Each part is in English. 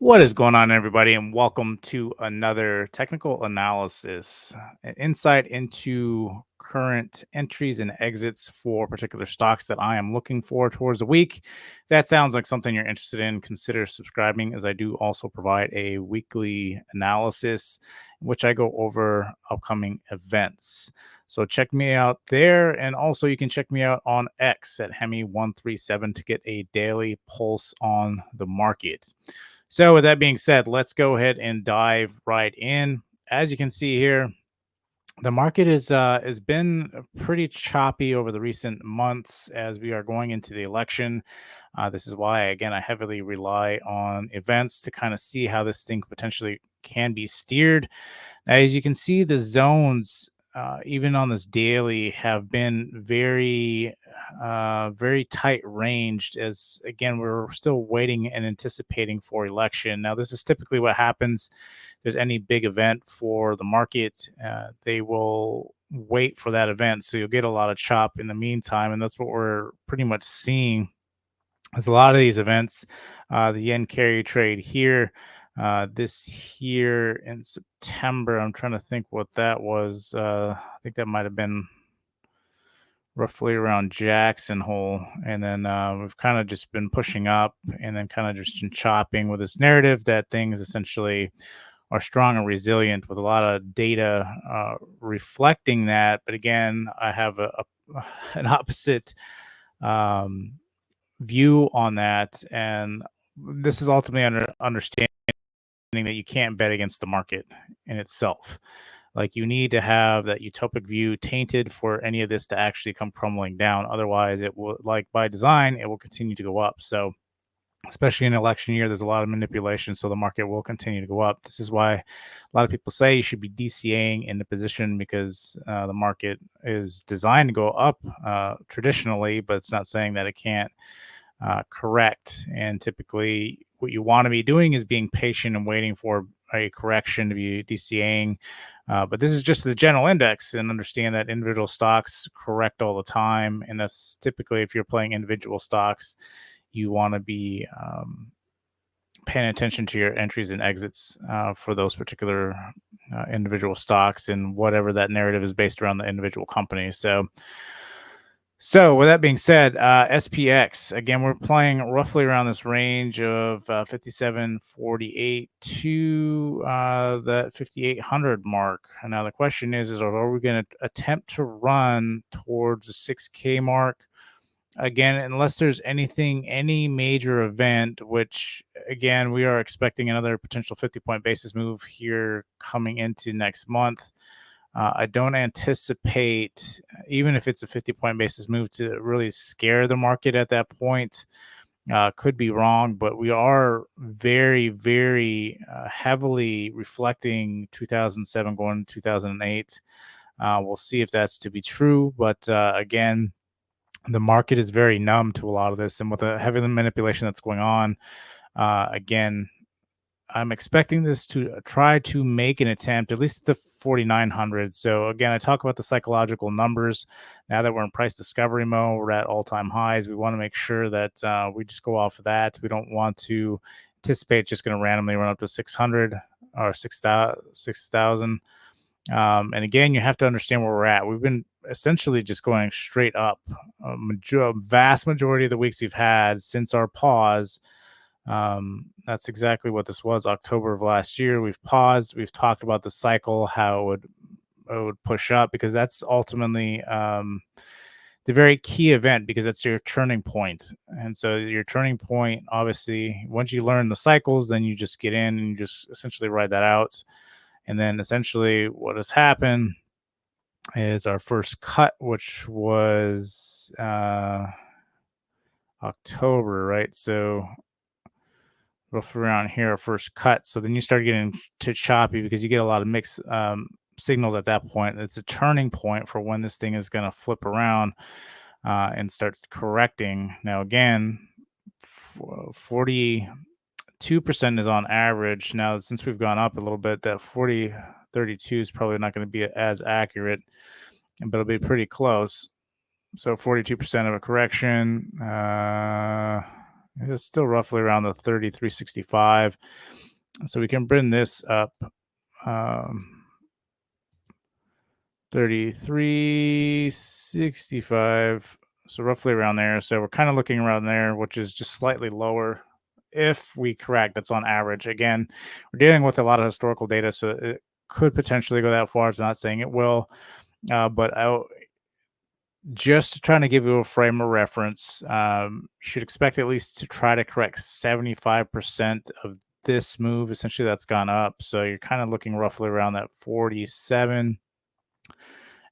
What is going on, everybody, and welcome to another technical analysis, an insight into current entries and exits for particular stocks that I am looking for towards the week. If that sounds like something you're interested in, consider subscribing, as I do also provide a weekly analysis in which I go over upcoming events. So check me out there, and also you can check me out on X at Hemi137 to get a daily pulse on the market. So with that being said, let's go ahead and dive right in. As you can see here, the market has been pretty choppy over the recent months as we are going into the election. This is why, again, I heavily rely on events to kind of see how this thing potentially can be steered. Now, as you can see, the zones, even on this daily, have been very tight ranged. As again, we're still waiting and anticipating for election. Now, this is typically what happens. If there's any big event for the market, they will wait for that event, so you'll get a lot of chop in the meantime, and that's what we're pretty much seeing. There's a lot of these events. The yen carry trade here, this here in September. I'm trying to think what that was. I think that might have been roughly around Jackson Hole, and then we've kind of just been pushing up, and then kind of just been chopping with this narrative that things essentially are strong and resilient, with a lot of data reflecting that. But again, I have an opposite um, view on that, and this is ultimately understanding that you can't bet against the market in itself. Like, you need to have that utopic view tainted for any of this to actually come crumbling down. Otherwise, it will, like by design, it will continue to go up. So especially in an election year, there's a lot of manipulation, so the market will continue to go up. This is why a lot of people say you should be DCAing in the position, because the market is designed to go up traditionally, but it's not saying that it can't correct. And typically, what you want to be doing is being patient and waiting for a correction to be DCAing. But this is just the general index, and understand that individual stocks correct all the time. And that's typically, if you're playing individual stocks, you want to be paying attention to your entries and exits for those particular individual stocks, and whatever that narrative is based around the individual company. So with that being said, SPX, again, we're playing roughly around this range of 57.48 to the 5800 mark. And now the question is are we going to attempt to run towards the 6K mark? Again, unless there's any major event, which again, we are expecting another potential 50-point basis move here coming into next month. I don't anticipate, even if it's a 50-point basis move, to really scare the market at that point. Could be wrong, but we are very, very heavily reflecting 2007 going to 2008. We'll see if that's to be true, but again, the market is very numb to a lot of this, and with the heavy manipulation that's going on, again, I'm expecting this to try to make an attempt, at least the 4,900. So again, I talk about the psychological numbers. Now that we're in price discovery mode, we're at all-time highs. We want to make sure that we just go off of that. We don't want to anticipate it's just going to randomly run up to 600 or 6,000. And again, you have to understand where we're at. We've been essentially just going straight up. Vast majority of the weeks we've had since our pause. That's exactly what this was, October of last year. We've paused. We've talked about the cycle, how it would push up, because that's ultimately the very key event, because that's your turning point. And so your turning point, obviously, once you learn the cycles, then you just get in and you just essentially ride that out. And then essentially what has happened is our first cut, which was October, right? So roughly around here, our first cut. So then you start getting to choppy, because you get a lot of mixed signals at that point. It's a turning point for when this thing is going to flip around and start correcting. Now, again, 42% is on average. Now, since we've gone up a little bit, that 32 is probably not going to be as accurate, but it'll be pretty close. So 42% of a correction. It's still roughly around the 33.65. So we can bring this up. 33.65. So roughly around there. So we're kind of looking around there, which is just slightly lower if we correct. That's on average. Again, we're dealing with a lot of historical data, so it could potentially go that far. It's not saying it will, but just trying to give you a frame of reference, you should expect at least to try to correct 75% of this move. Essentially, that's gone up. So you're kind of looking roughly around that 47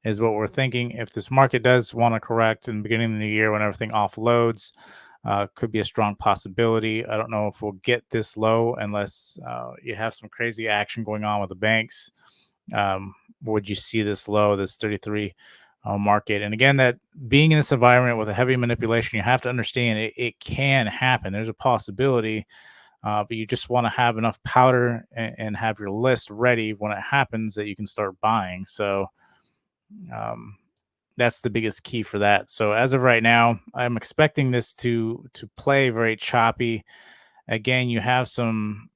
is what we're thinking. If this market does want to correct in the beginning of the year when everything offloads, could be a strong possibility. I don't know if we'll get this low unless you have some crazy action going on with the banks. Would you see this low, this 33 market? And again, that being in this environment with a heavy manipulation, you have to understand it can happen. There's a possibility, but you just want to have enough powder and have your list ready when it happens that you can start buying. So um, that's the biggest key for that. So as of right now, I'm expecting this to play very choppy. Again, you have some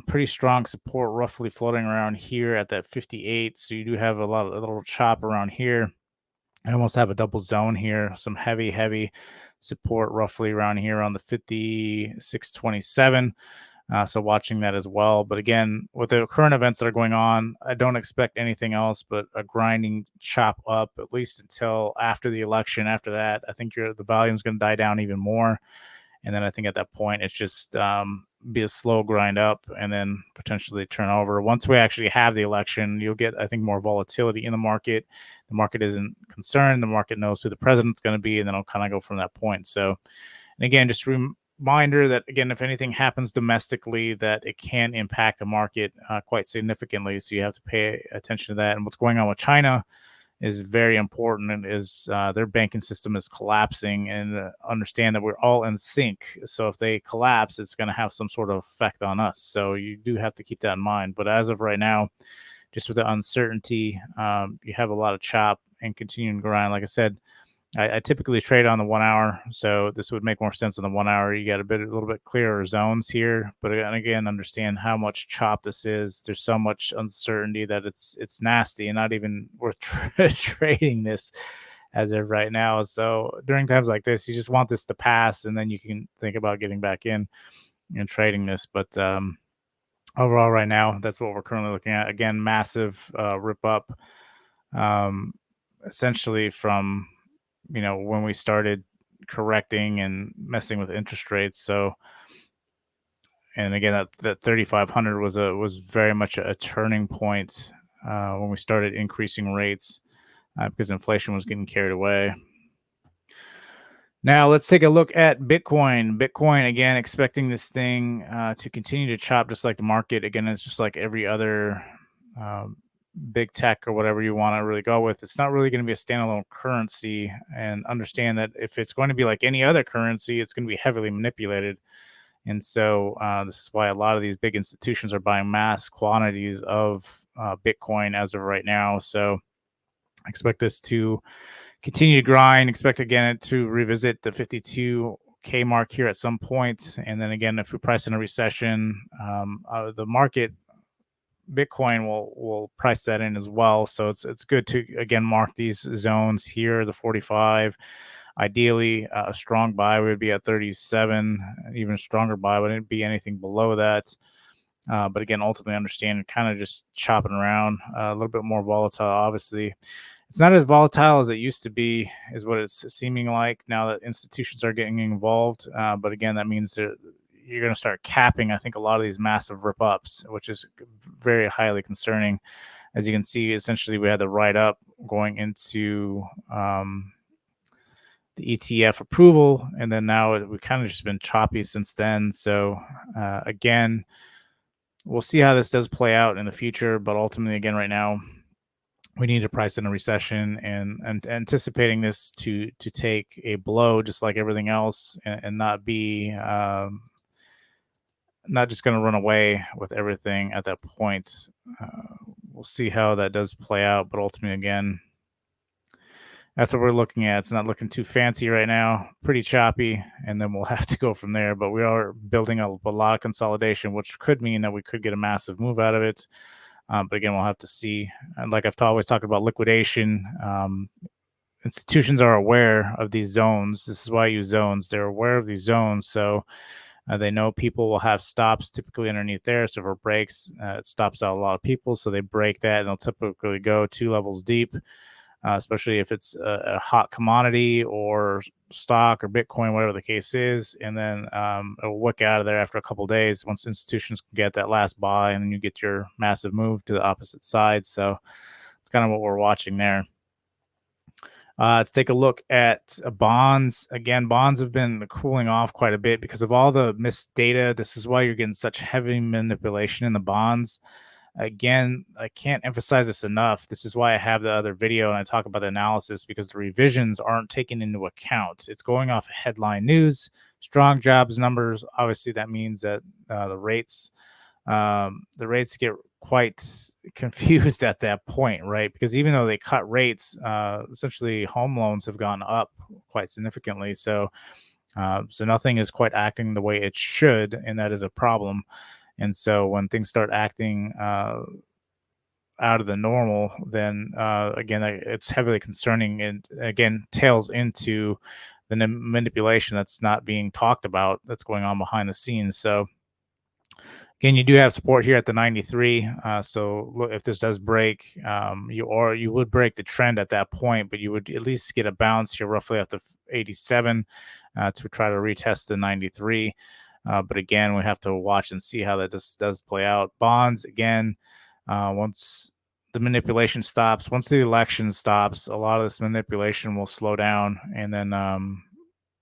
pretty strong support roughly floating around here at that 58. So you do have a little chop around here. I almost have a double zone here. Some heavy support roughly around here on the 56.27. So watching that as well. But again, with the current events that are going on, I don't expect anything else but a grinding chop up at least until after the election. After that, I think the volume is going to die down even more. And then I think at that point, it's just be a slow grind up and then potentially turn over. Once we actually have the election, you'll get, I think, more volatility in the market. The market isn't concerned. The market knows who the president's going to be, and then it'll kind of go from that point. So, and again, just reminder that, again, if anything happens domestically, that it can impact the market quite significantly. So you have to pay attention to that. And what's going on with China is very important, and is their banking system is collapsing, and understand that we're all in sync. So if they collapse, it's going to have some sort of effect on us. So you do have to keep that in mind. But as of right now, just with the uncertainty, you have a lot of chop and continuing grind. Like I said, I typically trade on the 1 hour, so this would make more sense in the 1 hour. You got a little bit clearer zones here, but again, understand how much chop this is. There's so much uncertainty that it's nasty and not even worth trading this as of right now. So during times like this, you just want this to pass, and then you can think about getting back in and trading this. But overall, right now, that's what we're currently looking at. Again, massive rip up, um, essentially from when we started correcting and messing with interest rates. So, and again, that 3,500 was very much a turning point when we started increasing rates because inflation was getting carried away. Now let's take a look at Bitcoin. Bitcoin, again, expecting this thing to continue to chop just like the market. Again, it's just like every other big tech or whatever you want to really go with. It's not really going to be a standalone currency, and understand that if it's going to be like any other currency, it's going to be heavily manipulated. And so this is why a lot of these big institutions are buying mass quantities of Bitcoin as of right now. So I expect this to continue to grind. Expect again to revisit the 52K mark here at some point. And then again, if we price in a recession, the market Bitcoin will price that in as well. So it's good to again mark these zones here, the 45. Ideally, a strong buy would be at 37. Even stronger buy wouldn't be anything below that. But again, ultimately understand kind of just chopping around, a little bit more volatile. Obviously, it's not as volatile as it used to be, is what it's seeming like now that institutions are getting involved. But again, that means that you're going to start capping, I think, a lot of these massive rip ups, which is very highly concerning. As you can see, essentially, we had the write up going into the ETF approval, and then now we've kind of just been choppy since then. So, again, we'll see how this does play out in the future. But ultimately, again, right now, we need to price in a recession, and anticipating this to take a blow just like everything else, and not be not just going to run away with everything at that point. We'll see how that does play out, but ultimately, again, that's what we're looking at. It's not looking too fancy right now, pretty choppy, and then we'll have to go from there. But we are building a lot of consolidation, which could mean that we could get a massive move out of it. But again, we'll have to see. And like I've always talked about liquidation, institutions are aware of these zones. This is why I use zones. They're aware of these zones, so they know people will have stops typically underneath there. So if it breaks, it stops out a lot of people. So they break that, and they'll typically go 2 levels deep, especially if it's a hot commodity or stock or Bitcoin, whatever the case is. And then it'll wick out of there after a couple of days once institutions can get that last buy, and then you get your massive move to the opposite side. So it's kind of what we're watching there. Let's take a look at bonds. Again, bonds have been cooling off quite a bit because of all the missed data. This is why you're getting such heavy manipulation in the bonds. Again, I can't emphasize this enough. This is why I have the other video and I talk about the analysis, because the revisions aren't taken into account. It's going off of headline news, strong jobs numbers. Obviously, that means that the rates get quite confused at that point, right? Because even though they cut rates, essentially home loans have gone up quite significantly. So nothing is quite acting the way it should, and that is a problem. And so when things start acting out of the normal, then again, it's heavily concerning, and again, tails into the manipulation that's not being talked about, that's going on behind the scenes. So again, you do have support here at the 93. So look, if this does break, you would break the trend at that point, but you would at least get a bounce here roughly at the 87 to try to retest the 93. But again, we have to watch and see how that does play out. Bonds, again, once the manipulation stops, once the election stops, a lot of this manipulation will slow down, and then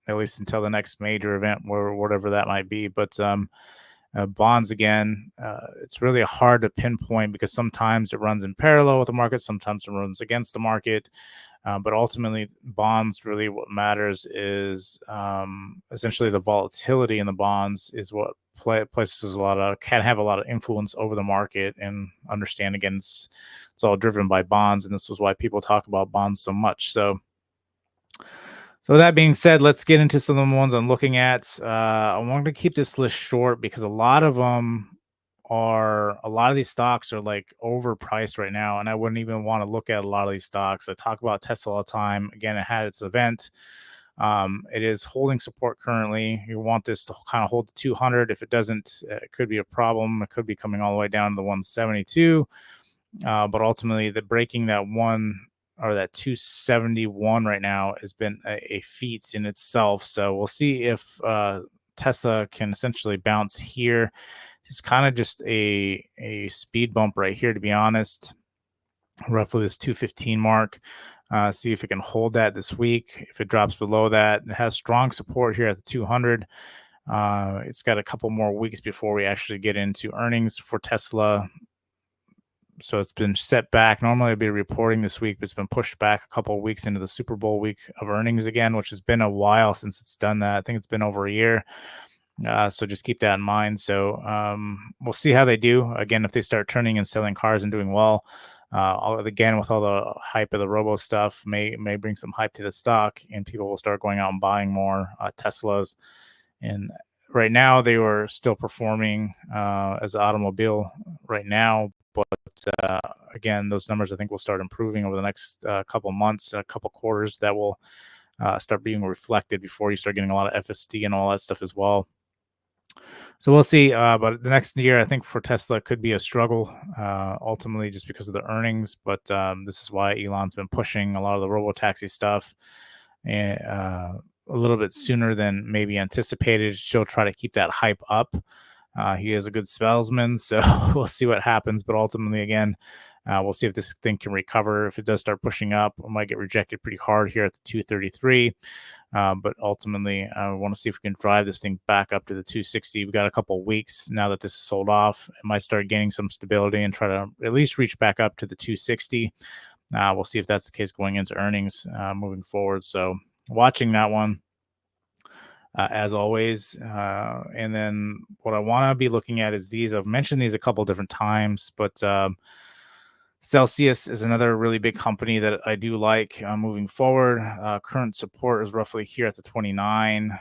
at least until the next major event, or whatever that might be. But bonds, again, it's really hard to pinpoint because sometimes it runs in parallel with the market, sometimes it runs against the market. But ultimately, bonds, really what matters is essentially the volatility in the bonds is what can have a lot of influence over the market. And understand, again, it's all driven by bonds, and this was why people talk about bonds so much. So that being said, let's get into some of the ones I'm looking at. I want to keep this list short because a lot of these stocks are like overpriced right now, and I wouldn't even want to look at a lot of these stocks. I talk about Tesla all the time. Again, it had its event. It is holding support currently. You want this to kind of hold the 200. If it doesn't, it could be a problem. It could be coming all the way down to the 172. But ultimately, the breaking that that 271 right now has been a feat in itself. So we'll see if Tesla can essentially bounce here. It's kind of just a speed bump right here, to be honest. Roughly this 215 mark. See if it can hold that this week. If it drops below that, it has strong support here at the 200. It's got a couple more weeks before we actually get into earnings for Tesla. So it's been set back. Normally I'd be reporting this week, but it's been pushed back a couple of weeks into the Super Bowl week of earnings again, which has been a while since it's done that. I think it's been over a year. So just keep that in mind. So we'll see how they do. Again, if they start turning and selling cars and doing well, again, with all the hype of the robo stuff, may bring some hype to the stock, and people will start going out and buying more Teslas. And right now they were still performing as an automobile right now, but again, those numbers I think will start improving over the next couple months, a couple quarters. That will start being reflected before you start getting a lot of FSD and all that stuff as well. So we'll see. But the next year, I think for Tesla could be a struggle, ultimately, just because of the earnings. But this is why Elon's been pushing a lot of the robo-taxi stuff and a little bit sooner than maybe anticipated. She'll try to keep that hype up. He is a good salesman, so we'll see what happens. But ultimately, again, we'll see if this thing can recover. If it does start pushing up, it might get rejected pretty hard here at the 233. But ultimately, I want to see if we can drive this thing back up to the 260. We've got a couple of weeks now that this is sold off. It might start gaining some stability and try to at least reach back up to the 260. We'll see if that's the case going into earnings moving forward. So watching that one. As always. And then what I want to be looking at is these. I've mentioned these a couple different times, but Celsius is another really big company that I do like moving forward. Current support is roughly here at the 29.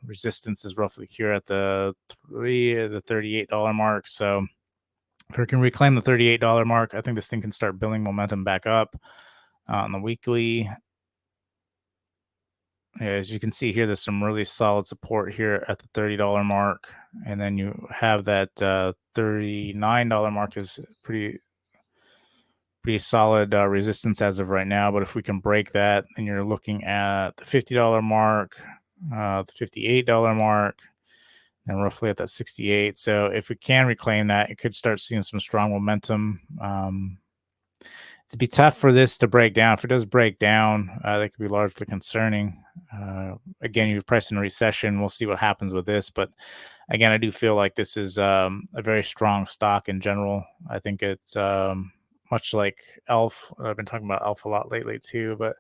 Resistance is roughly here at the $38 mark. So if we can reclaim the $38 mark, I think this thing can start building momentum back up on the weekly. As you can see here, there's some really solid support here at the $30 mark. And then you have that $39 mark is pretty solid resistance as of right now. But if we can break that, then you're looking at the $50 mark, the $58 mark, and roughly at that 68. So if we can reclaim that, it could start seeing some strong momentum. It'd be tough for this to break down. If it does break down, that could be largely concerning. Again, you're priced in a recession. We'll see what happens with this. But again, I do feel like this is a very strong stock in general. I think it's much like ELF. I've been talking about ELF a lot lately too, but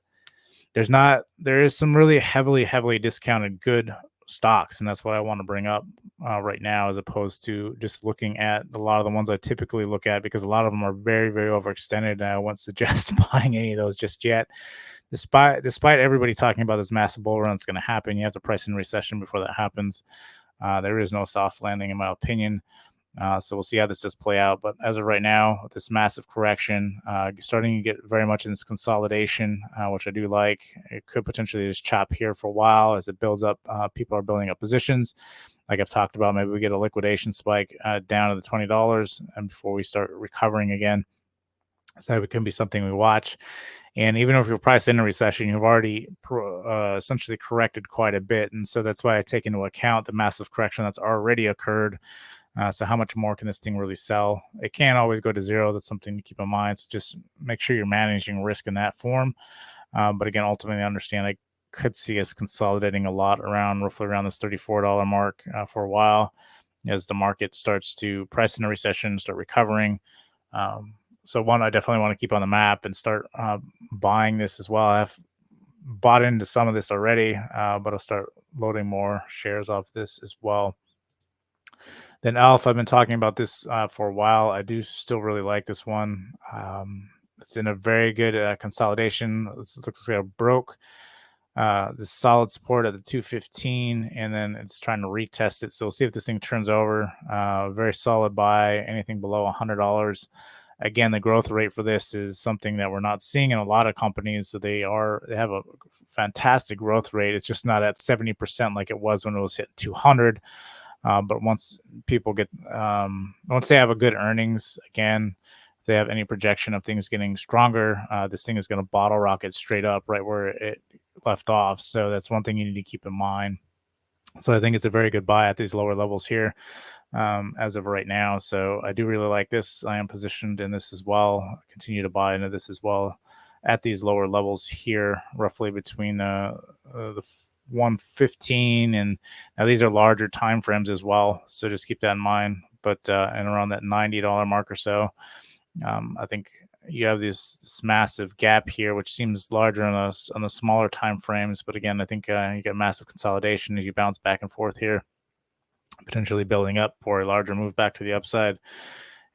there is some really heavily discounted good stocks, and that's what I want to bring up right now, as opposed to just looking at a lot of the ones I typically look at, because a lot of them are very overextended, and I won't suggest buying any of those just yet. Despite everybody talking about this massive bull run that's going to happen, you have to price in recession before that happens. There is no soft landing, in my opinion. So we'll see how this does play out. But as of right now, with this massive correction, starting to get very much in this consolidation, which I do like. It could potentially just chop here for a while as it builds up. People are building up positions. Like I've talked about, maybe we get a liquidation spike down to the $20 and before we start recovering again. So it can be something we watch. And even if you're priced in a recession, you've already essentially corrected quite a bit. And so that's why I take into account the massive correction that's already occurred. So how much more can this thing really sell? It can't always go to zero. That's something to keep in mind. So just make sure you're managing risk in that form. But again, ultimately, understand I could see us consolidating a lot roughly around this $34 mark for a while as the market starts to price in a recession, start recovering. So one, I definitely want to keep on the map and start buying this as well. I've bought into some of this already, but I'll start loading more shares off this as well. Then ELF, I've been talking about this for a while. I do still really like this one. It's in a very good consolidation. This looks like it broke this solid support at the 215, and then it's trying to retest it. So we'll see if this thing turns over. Very solid buy, anything below $100. Again, the growth rate for this is something that we're not seeing in a lot of companies. So they have a fantastic growth rate. It's just not at 70% like it was when it was hit 200. But once they have a good earnings, again, if they have any projection of things getting stronger, this thing is going to bottle rocket straight up right where it left off. So that's one thing you need to keep in mind. So I think it's a very good buy at these lower levels here as of right now. So I do really like this. I am positioned in this as well. I continue to buy into this as well at these lower levels here, roughly between the 115, and now these are larger time frames as well, so just keep that in mind. But and around that $90 mark or so, I think you have this massive gap here, which seems larger on the smaller time frames. But again, I think you get massive consolidation as you bounce back and forth here, potentially building up for a larger move back to the upside.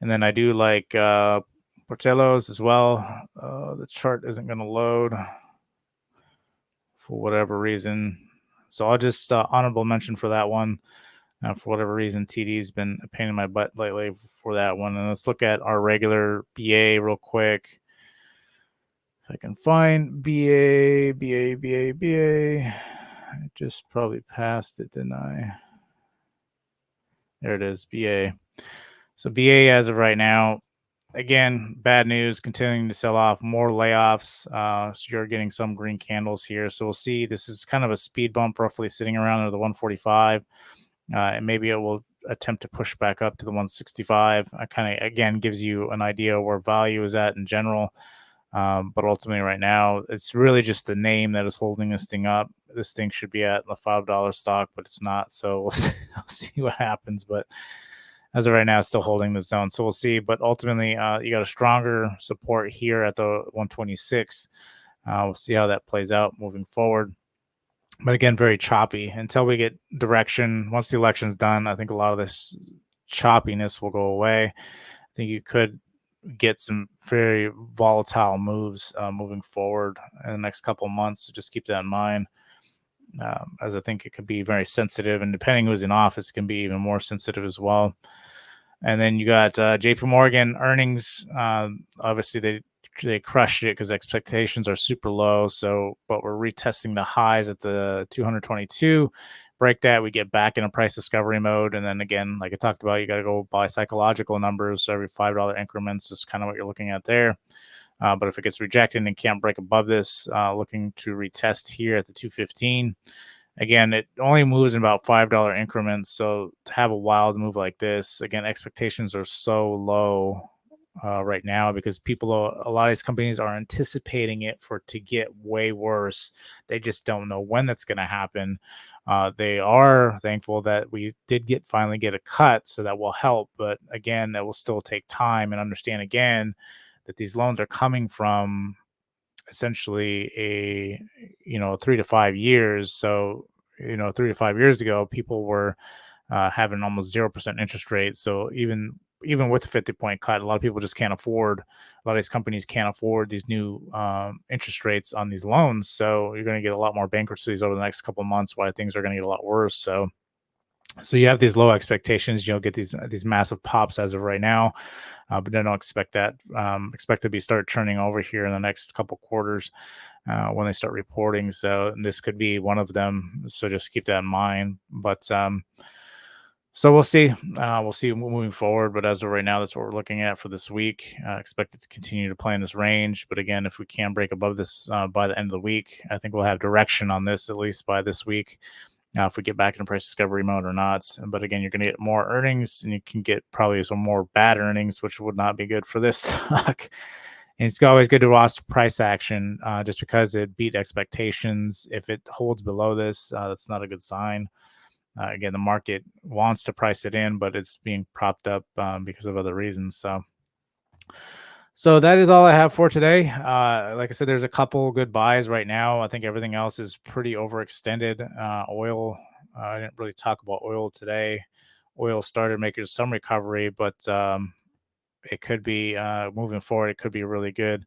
And then I do like Portillo's as well. The chart isn't going to load for whatever reason. So I'll just honorable mention for that one. For whatever reason, TD's been a pain in my butt lately for that one. And let's look at our regular BA real quick. If I can find BA. I just probably passed it, didn't I? There it is, BA. So BA as of right now, again, bad news, continuing to sell off, more layoffs. So you're getting some green candles here. So we'll see. This is kind of a speed bump, roughly sitting around at the 145. And maybe it will attempt to push back up to the 165. Kind of, again, gives you an idea where value is at in general. But ultimately right now, it's really just the name that is holding this thing up. This thing should be at the $5 stock, but it's not. So we'll see what happens. But as of right now, it's still holding the zone. So we'll see. But ultimately, you got a stronger support here at the 126. We'll see how that plays out moving forward. But again, very choppy until we get direction. Once the election's done, I think a lot of this choppiness will go away. I think you could get some very volatile moves moving forward in the next couple of months. So just keep that in mind, as I think it could be very sensitive, and depending who's in office, it can be even more sensitive as well. And then you got J.P. Morgan earnings. Obviously, they crushed it because expectations are super low. So, but we're retesting the highs at the 222. Break that, we get back in a price discovery mode, and then again, like I talked about, you got to go by psychological numbers. So every $5 increments is kind of what you're looking at there. But if it gets rejected and can't break above this, looking to retest here at the 215. Again, it only moves in about $5 increments. So to have a wild move like this, again, expectations are so low right now because a lot of these companies are anticipating it to get way worse. They just don't know when that's going to happen. They are thankful that we did finally get a cut, so that will help. But again, that will still take time, and understand again that these loans are coming from essentially a 3 to 5 years. So 3 to 5 years ago, people were having almost 0% interest rate. So even with a 50-point cut, a lot of people just can't afford. A lot of these companies can't afford these new interest rates on these loans. So you're going to get a lot more bankruptcies over the next couple of months. Why things are going to get a lot worse. So you have these low expectations. You'll get these massive pops as of right now, but I don't expect that. Expect to be start turning over here in the next couple quarters when they start reporting. So this could be one of them. So just keep that in mind. But so we'll see. We'll see moving forward. But as of right now, that's what we're looking at for this week. Expect it to continue to play in this range. But again, if we can break above this by the end of the week, I think we'll have direction on this at least by this week. If we get back in price discovery mode or not. But again, you're going to get more earnings, and you can get probably some more bad earnings, which would not be good for this stock. And it's always good to watch price action just because it beat expectations. If it holds below this, that's not a good sign. Again, the market wants to price it in, but it's being propped up because of other reasons. So that is all I have for today. Like I said, there's a couple good buys right now. I think everything else is pretty overextended. Oil, I didn't really talk about oil today. Oil started making some recovery, but it could be moving forward. It could be really good.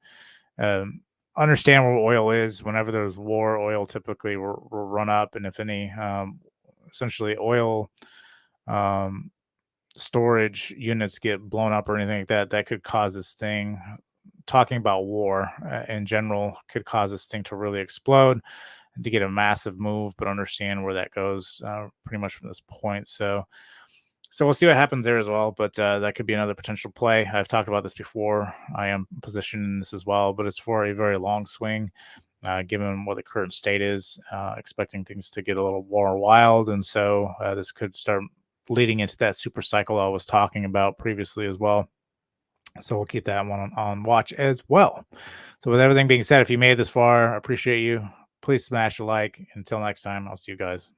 Understand where oil is. Whenever there's war, oil typically will run up, and if any, essentially oil storage units get blown up or anything like that, that could cause this thing. Talking about war in general could cause this thing to really explode and to get a massive move, but understand where that goes pretty much from this point. So we'll see what happens there as well. But that could be another potential play. I've talked about this before. I am positioned in this as well, but it's for a very long swing. Given what the current state is, expecting things to get a little more wild, and so this could start leading into that super cycle I was talking about previously as well. So we'll keep that one on watch as well. So with everything being said, if you made this far, I appreciate you. Please smash a like. Until next time, I'll see you guys.